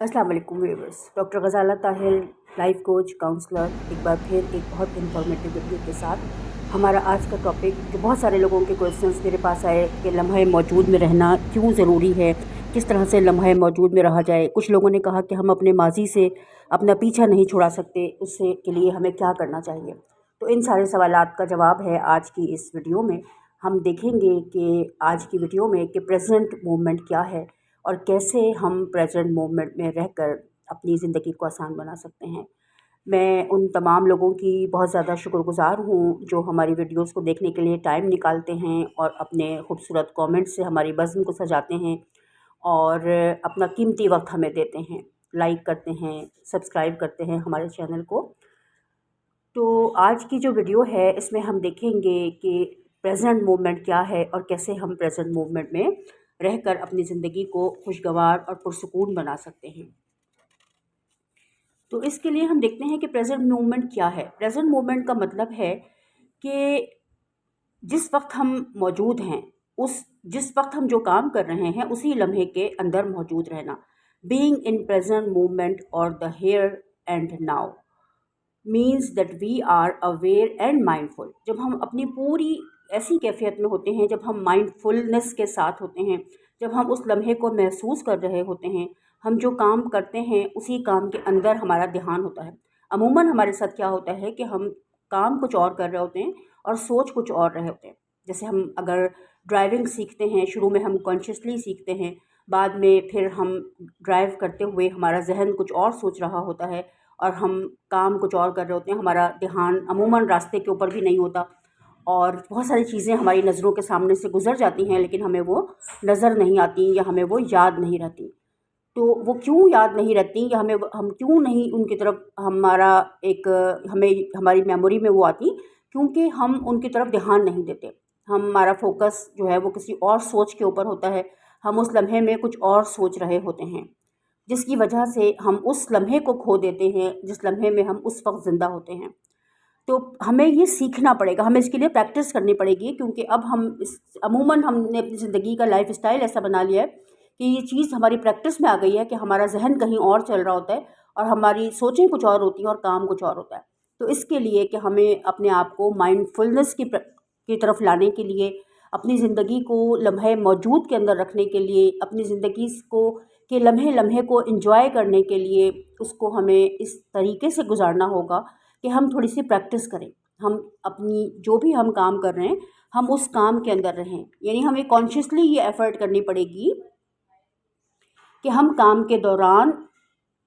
अस्सलाम वालेकुम viewers. Doctor Ghazala Tahir, life coach, counsellor, एक बार फिर एक बहुत इन्फॉर्मेटिव वीडियो के साथ। हमारा आज का टॉपिक, जो बहुत सारे लोगों के क्वेश्चंस मेरे पास आए कि लम्हे मौजूद में रहना क्यों ज़रूरी है, किस तरह से लम्हे मौजूद में रहा जाए। कुछ लोगों ने कहा कि हम अपने माजी से अपना पीछा नहीं छुड़ा सकते, उससे के लिए हमें क्या करना चाहिए। तो इन सारे सवालात का जवाब है आज की इस वीडियो में। हम देखेंगे कि आज की वीडियो में कि प्रेजेंट मोमेंट क्या है और कैसे हम प्रेजेंट मोमेंट में रहकर अपनी ज़िंदगी को आसान बना सकते हैं। मैं उन तमाम लोगों की बहुत ज़्यादा शुक्रगुज़ार हूँ जो हमारी वीडियोस को देखने के लिए टाइम निकालते हैं और अपने खूबसूरत कमेंट्स से हमारी बज़्म को सजाते हैं और अपना कीमती वक्त हमें देते हैं, लाइक करते हैं, सब्सक्राइब करते हैं हमारे चैनल को। तो आज की जो वीडियो है इसमें हम देखेंगे कि प्रेजेंट मोमेंट क्या है और कैसे हम प्रेजेंट मोमेंट में रहकर अपनी ज़िंदगी को खुशगवार और पुरसुकून बना सकते हैं। तो इसके लिए हम देखते हैं कि प्रेजेंट मोमेंट क्या है। प्रेजेंट मोमेंट का मतलब है कि जिस वक्त हम मौजूद हैं, जिस वक्त हम जो काम कर रहे हैं उसी लम्हे के अंदर मौजूद रहना। बीइंग इन प्रेजेंट मोमेंट और the here and now means that we are aware and mindful. जब हम अपनी पूरी ऐसी कैफियत में होते हैं, जब हम माइंडफुलनेस के साथ होते हैं, जब हम उस लम्हे को महसूस कर रहे होते हैं, हम जो काम करते हैं उसी काम के अंदर हमारा ध्यान होता है। अमूमन हमारे साथ क्या होता है कि हम काम कुछ और कर रहे होते हैं और सोच कुछ और रहे होते हैं। जैसे हम अगर ड्राइविंग सीखते हैं, शुरू में हम कॉन्शियसली सीखते हैं, बाद में फिर हम ड्राइव करते हुए हमारा जहन कुछ और सोच रहा होता है और हम काम कुछ और कर रहे होते हैं। हमारा ध्यान अमूमन रास्ते के ऊपर भी नहीं होता और बहुत सारी चीज़ें हमारी नज़रों के सामने से गुज़र जाती हैं, लेकिन हमें वो नज़र नहीं आती या हमें वो याद नहीं रहती। तो वो क्यों याद नहीं रहती या हम क्यों नहीं उनकी तरफ हमारा एक हमें हमारी मेमोरी में वो आती, क्योंकि हम उनकी तरफ ध्यान नहीं देते। हमारा फोकस जो है वो किसी और सोच के ऊपर होता है। हम उस लम्हे में कुछ और सोच रहे होते हैं, जिसकी वजह से हम उस लम्हे को खो देते हैं जिस लम्हे में हम उस वक्त ज़िंदा होते हैं। तो हमें ये सीखना पड़ेगा, हमें इसके लिए प्रैक्टिस करनी पड़ेगी, क्योंकि अब हम इस अमूमन हमने अपनी ज़िंदगी का लाइफ़स्टाइल ऐसा बना लिया है कि ये चीज़ हमारी प्रैक्टिस में आ गई है कि हमारा जहन कहीं और चल रहा होता है और हमारी सोचें कुछ और होती हैं और काम कुछ और होता है। तो इसके लिए कि हमें अपने आप को माइंडफुलनेस की तरफ लाने के लिए, अपनी ज़िंदगी को लम्हे मौजूद के अंदर रखने के लिए, अपनी ज़िंदगी को के लम्हे लम्हे को एंजॉय करने के लिए, उसको हमें इस तरीके से गुजारना होगा कि हम थोड़ी सी प्रैक्टिस करें। हम अपनी जो भी हम काम कर रहे हैं, हम उस काम के अंदर रहें। यानी हमें कॉन्शियसली ये एफ़र्ट करनी पड़ेगी कि हम काम के दौरान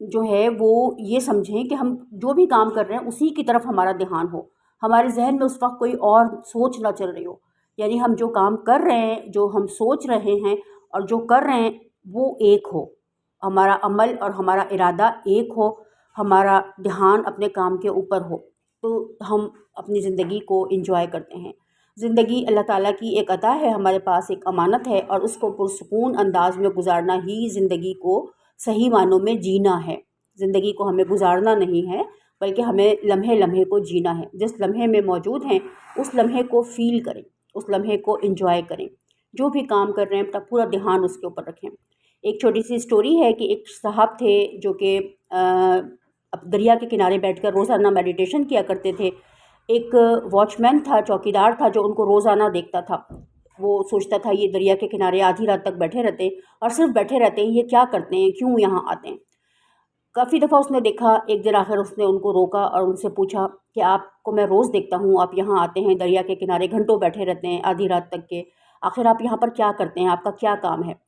जो है वो ये समझें कि हम जो भी काम कर रहे हैं उसी की तरफ हमारा ध्यान हो। हमारे ज़हन में उस वक़्त कोई और सोच ना चल रही हो। यानी हम जो काम कर रहे हैं, जो हम सोच रहे हैं और जो कर रहे हैं वो एक हो। हमारा अमल और हमारा इरादा एक हो, हमारा ध्यान अपने काम के ऊपर हो, तो हम अपनी ज़िंदगी को एंजॉय करते हैं। ज़िंदगी अल्लाह ताला की एक अता है, हमारे पास एक अमानत है और उसको पुरसुकून अंदाज में गुजारना ही ज़िंदगी को सही मानों में जीना है। ज़िंदगी को हमें गुजारना नहीं है, बल्कि हमें लम्हे लम्हे को जीना है। जिस लम्हे में मौजूद हैं उस लम्हे को फ़ील करें, उस लम्हे को एंजॉय करें। जो भी काम कर रहे हैं अपना पूरा ध्यान उसके ऊपर रखें। एक छोटी सी स्टोरी है कि एक साहब थे जो कि अब दरिया के किनारे बैठकर रोज़ाना मेडिटेशन किया करते थे। एक वॉचमैन था, चौकीदार था, जो उनको रोज़ाना देखता था। वो सोचता था ये दरिया के किनारे आधी रात तक बैठे रहते हैं और सिर्फ बैठे रहते हैं, ये क्या करते हैं, क्यों यहाँ आते हैं। काफ़ी दफ़ा उसने देखा, एक दिन आखिर उसने उनको रोका और उनसे पूछा कि आपको मैं रोज़ देखता हूँ, आप यहाँ आते हैं, दरिया के किनारे घंटों बैठे रहते हैं आधी रात तक के, आखिर आप यहाँ पर क्या करते हैं, आपका क्या काम है।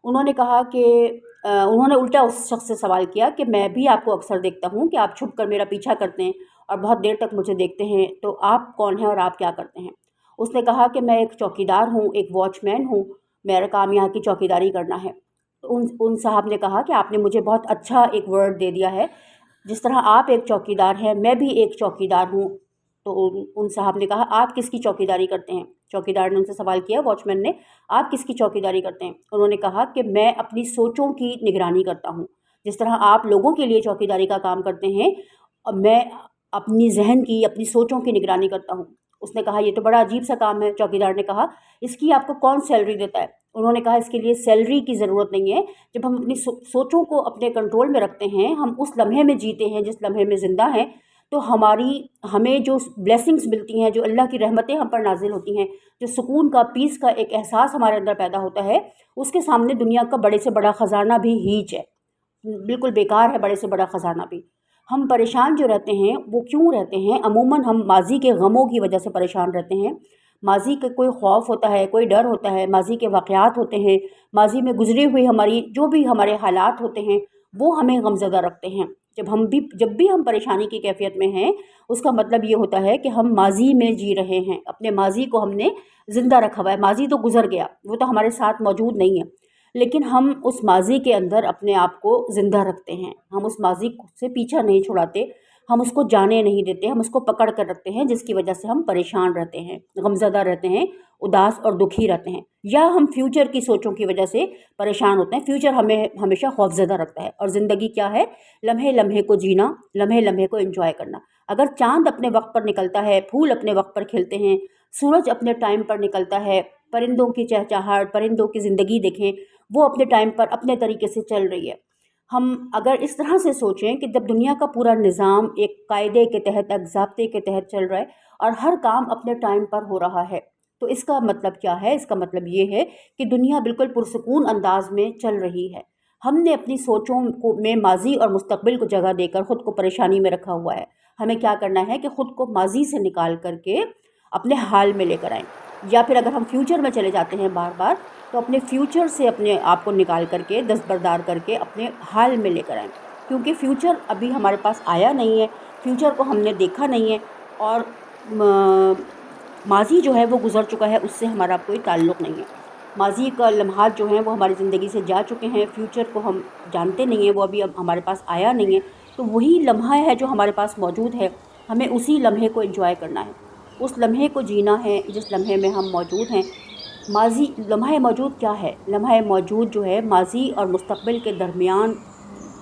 उन्होंने कहा कि उन्होंने उल्टा उस शख्स से सवाल किया कि मैं भी आपको अक्सर देखता हूँ कि आप छुप कर मेरा पीछा करते हैं और बहुत देर तक मुझे देखते हैं, तो आप कौन हैं और आप क्या करते हैं। उसने कहा कि मैं एक चौकीदार हूँ, एक वॉचमैन हूँ, मेरा काम यहाँ की चौकीदारी करना है। तो उन साहब ने कहा कि आपने मुझे बहुत अच्छा एक वर्ड दे दिया है, जिस तरह आप एक चौकीदार हैं मैं भी एक चौकीदार हूँ। तो उन साहब ने कहा आप किसकी चौकीदारी करते हैं। चौकीदार ने उनसे सवाल किया, वॉचमैन ने, आप किसकी चौकीदारी करते हैं। उन्होंने कहा कि मैं अपनी सोचों की निगरानी करता हूँ। जिस तरह आप लोगों के लिए चौकीदारी का काम करते हैं, मैं अपनी जहन की, अपनी सोचों की निगरानी करता हूँ। उसने कहा ये तो बड़ा अजीब सा काम है। चौकीदार ने कहा इसकी आपको कौन सैलरी देता है। उन्होंने कहा इसके लिए सैलरी की ज़रूरत नहीं है। जब हम अपनी सोचों को अपने कंट्रोल में रखते हैं, हम उस लम्हे में जीते हैं जिस लम्हे में ज़िंदा हैं, तो हमें जो ब्लेसिंग्स मिलती हैं, जो अल्लाह की रहमतें हम पर नाजिल होती हैं, जो सुकून का, पीस का एक एहसास हमारे अंदर पैदा होता है, उसके सामने दुनिया का बड़े से बड़ा ख़जाना भी हीच है, बिल्कुल बेकार है बड़े से बड़ा ख़जाना भी। हम परेशान जो रहते हैं वो क्यों रहते हैं? अमूमन हम माज़ी के गमों की वजह से परेशान रहते हैं। माज़ी का कोई खौफ होता है, कोई डर होता है, माज़ी के वाक़यात होते हैं, माज़ी में गुज़री हुई हमारी जो भी हमारे हालात होते हैं, वो हमें गमज़दा रखते हैं। जब भी हम परेशानी की कैफ़ियत में हैं, उसका मतलब ये होता है कि हम माज़ी में जी रहे हैं, अपने माज़ी को हमने ज़िंदा रखा हुआ है। माज़ी तो गुज़र गया, वो तो हमारे साथ मौजूद नहीं है, लेकिन हम उस माज़ी के अंदर अपने आप को ज़िंदा रखते हैं। हम उस माज़ी से पीछा नहीं छुड़ाते, हम उसको जाने नहीं देते, हम उसको पकड़ कर रखते हैं, जिसकी वजह से हम परेशान रहते हैं, गमज़दा रहते हैं, उदास और दुखी रहते हैं। या हम फ्यूचर की सोचों की वजह से परेशान होते हैं। फ्यूचर हमें हमेशा खौफज़दा रखता है। और ज़िंदगी क्या है? लम्हे लम्हे को जीना, लम्हे लम्हे को एंजॉय करना। अगर चाँद अपने वक्त पर निकलता है, फूल अपने वक्त पर खिलते हैं, सूरज अपने टाइम पर निकलता है, परिंदों की चहचहाहट, परिंदों की ज़िंदगी देखें, वो अपने टाइम पर अपने तरीके से चल रही है। हम अगर इस तरह से सोचें कि जब दुनिया का पूरा निज़ाम एक कायदे के तहत, एक ज़ाब्ते के तहत चल रहा है और हर काम अपने टाइम पर हो रहा है, तो इसका मतलब क्या है? इसका मतलब ये है कि दुनिया बिल्कुल पुरसुकून अंदाज में चल रही है। हमने अपनी सोचों को में माज़ी और मुस्तक़बिल को जगह देकर ख़ुद को परेशानी में रखा हुआ है। हमें क्या करना है कि ख़ुद को माज़ी से निकाल करके अपने हाल में लेकर आएँ, या फिर अगर हम फ्यूचर में चले जाते हैं बार बार, तो अपने फ्यूचर से अपने आप को निकाल करके, दस्तबरदार करके अपने हाल में लेकर आएँ। क्योंकि फ्यूचर अभी हमारे पास आया नहीं है, फ्यूचर को हमने देखा नहीं है, और माज़ी जो है वो गुज़र चुका है, उससे हमारा कोई ताल्लुक़ नहीं है। माज़ी का लम्हात जो हैं वो हमारी ज़िंदगी से जा चुके हैं, फ्यूचर को हम जानते नहीं हैं, वो अभी अब हमारे पास आया नहीं है। तो वही लम्हा है जो हमारे पास मौजूद है, हमें उसी लम्हे को एंजॉय करना है, उस लम्हे को जीना है जिस लम्हे में हम मौजूद हैं। माज़ी लम्हा मौजूद क्या है? लम्हा मौजूद जो है माज़ी और मुस्तक़बिल के दरमियान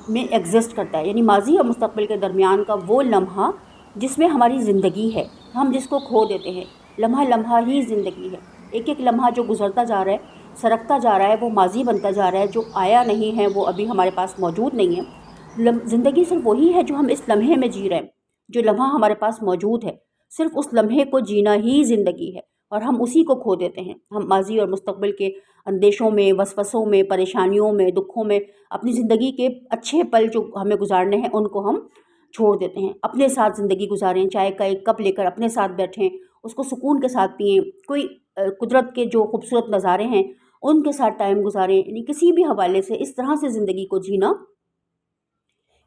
में एग्ज़िस्ट करता है। यानी माज़ी और मुस्तक़बिल के दरमियान का वो लम्हा जिसमें हमारी ज़िंदगी है, हम जिसको खो देते हैं। लम्हा लम्हा ही ज़िंदगी है। एक एक लम्हा जो गुज़रता जा रहा है, सरकता जा रहा है, वो माज़ी बनता जा रहा है। जो आया नहीं है वो अभी हमारे पास मौजूद नहीं है। ज़िंदगी सिर्फ वही है जो हम इस लम्हे में जी रहे हैं। जो लम्हा हमारे पास मौजूद है, सिर्फ उस लम्हे को जीना ही ज़िंदगी है, और हम उसी को खो देते हैं। हम माज़ी और मुस्तक़बिल के अंदेशों में, वसवसों में, परेशानियों में, दुखों में अपनी ज़िंदगी के अच्छे पल जो हमें गुजारने हैं उनको हम छोड़ देते हैं। अपने साथ ज़िंदगी गुजारें, चाय का एक कप लेकर अपने साथ बैठें, उसको सुकून के साथ पिएँ। कोई कुदरत के जो खूबसूरत नज़ारे हैं उनके साथ टाइम गुजारें। यानी किसी भी हवाले से इस तरह से ज़िंदगी को जीना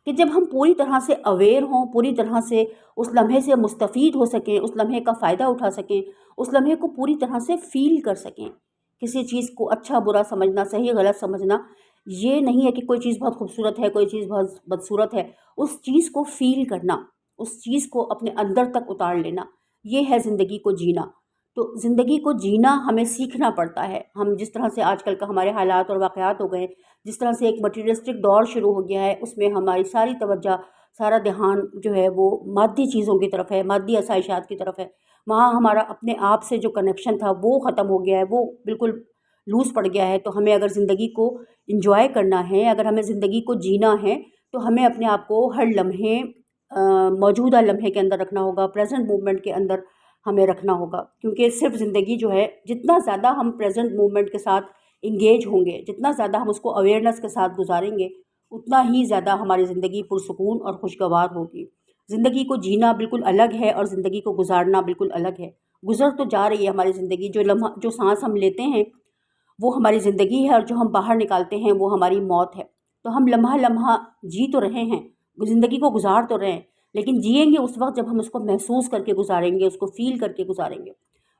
कि जब हम पूरी तरह से अवेयर हों, पूरी तरह से उस लम्हे से मुस्तफ़ीद हो सकें, उस लम्हे का फ़ायदा उठा सकें, उस लम्हे को पूरी तरह से फ़ील कर सकें। किसी चीज़ को अच्छा बुरा समझना, सही गलत समझना, ये नहीं है कि कोई चीज़ बहुत खूबसूरत है, कोई चीज़ बहुत बदसूरत है। उस चीज़ को फ़ील करना, उस चीज़ को अपने अंदर तक उतार लेना, ये है ज़िंदगी को जीना। तो ज़िंदगी को जीना हमें सीखना पड़ता है। हम जिस तरह से आजकल का हमारे हालात और वाक़यात हो गए, जिस तरह से एक मटीरियलिस्टिक दौर शुरू हो गया है, उसमें हमारी सारी तवज्जो, सारा ध्यान जो है वो मादी चीज़ों की तरफ है, मादी आसाइशात की तरफ है। वहाँ हमारा अपने आप से जो कनेक्शन था वो ख़त्म हो गया है, वो बिल्कुल लूज़ पड़ गया है। तो हमें अगर ज़िंदगी को एंजॉय करना है, अगर हमें ज़िंदगी को जीना है, तो हमें अपने आप को हर लम्हे मौजूदा लम्हे के अंदर रखना होगा, प्रेजेंट मूवमेंट के अंदर हमें रखना होगा। क्योंकि सिर्फ ज़िंदगी जो है, जितना ज़्यादा हम प्रेजेंट मूवमेंट के साथ इंगेज होंगे, जितना ज़्यादा हम उसको अवेयरनेस के साथ गुजारेंगे, उतना ही ज़्यादा हमारी ज़िंदगी पुरसुकून और खुशगवार होगी। ज़िंदगी को जीना बिल्कुल अलग है और ज़िंदगी को गुजारना बिल्कुल अलग है। गुज़र तो जा रही है हमारी ज़िंदगी, जो सांस हम लेते हैं वो हमारी ज़िंदगी है, और जो हम बाहर निकालते हैं वो हमारी मौत है। तो हम लम्हा लम्हा जी तो रहे हैं, ज़िंदगी को गुजार तो रहे हैं, लेकिन जिएंगे उस वक्त जब हम उसको महसूस करके गुजारेंगे, उसको फ़ील करके गुजारेंगे।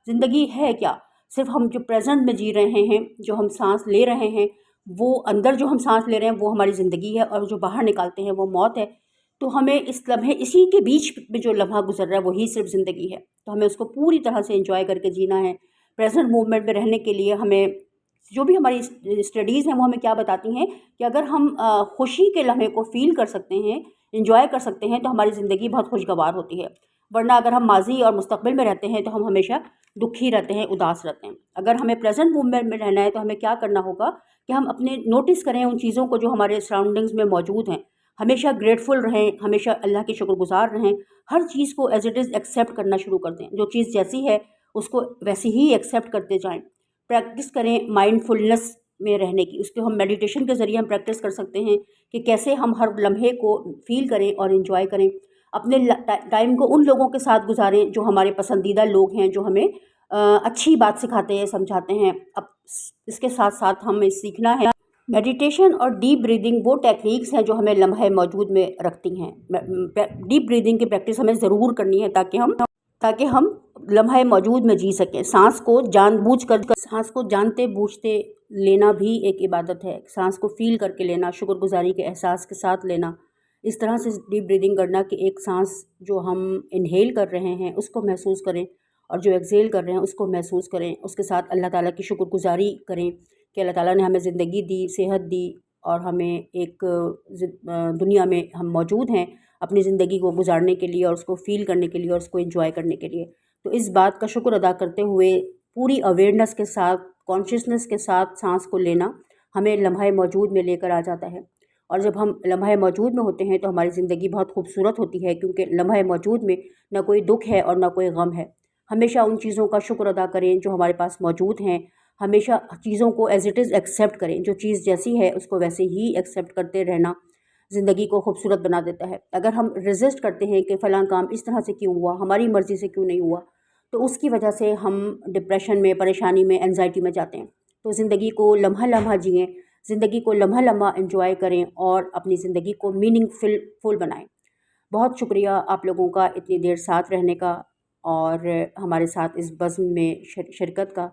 ज़िंदगी है क्या? सिर्फ हम जो प्रेजेंट में जी रहे हैं, जो हम सांस ले रहे हैं, वो अंदर जो हम सांस ले रहे हैं वो हमारी ज़िंदगी है, और जो बाहर निकालते हैं वो मौत है। तो हमें इस लम्हे, इसी के बीच में जो लम्हा गुजर रहा है वही सिर्फ ज़िंदगी है। तो हमें उसको पूरी तरह से एंजॉय करके जीना है। प्रेजेंट मूवमेंट में रहने के लिए हमें, जो भी हमारी स्टडीज़ हैं वो हमें क्या बताती हैं कि अगर हम खुशी के लम्हे को फ़ील कर सकते हैं, एंजॉय कर सकते हैं, तो हमारी ज़िंदगी बहुत खुशगवार होती है। ورنہ اگر ہم ماضی اور مستقبل میں رہتے ہیں تو ہم ہمیشہ دکھی رہتے ہیں، اداس رہتے ہیں۔ اگر ہمیں پریزنٹ مومنٹ میں رہنا ہے تو ہمیں کیا کرنا ہوگا کہ ہم اپنے نوٹس کریں ان چیزوں کو جو ہمارے سراؤنڈنگز میں موجود ہیں، ہمیشہ گریٹفل رہیں، ہمیشہ اللہ کے شکر گزار رہیں، ہر چیز کو ایز اٹ از ایکسیپٹ کرنا شروع کر دیں، جو چیز جیسی ہے اس کو ویسی ہی ایکسیپٹ کرتے جائیں۔ پریکٹس کریں مائنڈ فلنس میں رہنے کی، اس کو ہم میڈیٹیشن کے ذریعے ہم پریکٹس کر سکتے ہیں کہ کیسے ہم ہر لمحے کو فیل کریں اور انجوائے کریں، اپنے ٹائم کو ان لوگوں کے ساتھ گزاریں جو ہمارے پسندیدہ لوگ ہیں، جو ہمیں اچھی بات سکھاتے ہیں، سمجھاتے ہیں۔ اب اس کے ساتھ ساتھ ہمیں سیکھنا ہے میڈیٹیشن اور ڈیپ بریدنگ، وہ ٹیکنیکس ہیں جو ہمیں لمحہ موجود میں رکھتی ہیں۔ ڈیپ بریدنگ کی پریکٹس ہمیں ضرور کرنی ہے تاکہ ہم لمحہ موجود میں جی سکیں۔ سانس کو سانس کو جانتے بوجھتے لینا بھی ایک عبادت ہے، سانس کو فیل کر کے لینا، شکر گزاری کے احساس کے ساتھ لینا، اس طرح سے ڈیپ بریدنگ کرنا کہ ایک سانس جو ہم انہیل کر رہے ہیں اس کو محسوس کریں اور جو ایکسیل کر رہے ہیں اس کو محسوس کریں، اس کے ساتھ اللہ تعالیٰ کی شکر گزاری کریں کہ اللہ تعالیٰ نے ہمیں زندگی دی، صحت دی اور ہمیں ایک دنیا میں ہم موجود ہیں اپنی زندگی کو گزارنے کے لیے اور اس کو فیل کرنے کے لیے اور اس کو انجوائے کرنے کے لیے۔ تو اس بات کا شکر ادا کرتے ہوئے پوری اویئرنیس کے ساتھ، کانشیسنیس کے ساتھ سانس کو لینا ہمیں لمحہ موجود میں لے کر آ جاتا ہے۔ اور جب ہم لمحہ موجود میں ہوتے ہیں تو ہماری زندگی بہت خوبصورت ہوتی ہے، کیونکہ لمحہ موجود میں نہ کوئی دکھ ہے اور نہ کوئی غم ہے۔ ہمیشہ ان چیزوں کا شکر ادا کریں جو ہمارے پاس موجود ہیں، ہمیشہ چیزوں کو ایز اٹ از ایکسیپٹ کریں، جو چیز جیسی ہے اس کو ویسے ہی ایکسیپٹ کرتے رہنا زندگی کو خوبصورت بنا دیتا ہے۔ اگر ہم ریزسٹ کرتے ہیں کہ فلاں کام اس طرح سے کیوں ہوا، ہماری مرضی سے کیوں نہیں ہوا، تو اس کی وجہ سے ہم ڈپریشن میں، پریشانی میں، انزائٹی میں جاتے ہیں۔ تو زندگی کو لمحہ لمحہ جئیں، زندگی کو لمحہ لمحہ انجوائے کریں اور اپنی زندگی کو میننگ فل بنائیں۔ بہت شکریہ آپ لوگوں کا اتنی دیر ساتھ رہنے کا اور ہمارے ساتھ اس بزم میں شرکت کا۔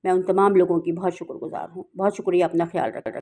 میں ان تمام لوگوں کی بہت شکر گزار ہوں۔ بہت شکریہ، اپنا خیال رکھیں۔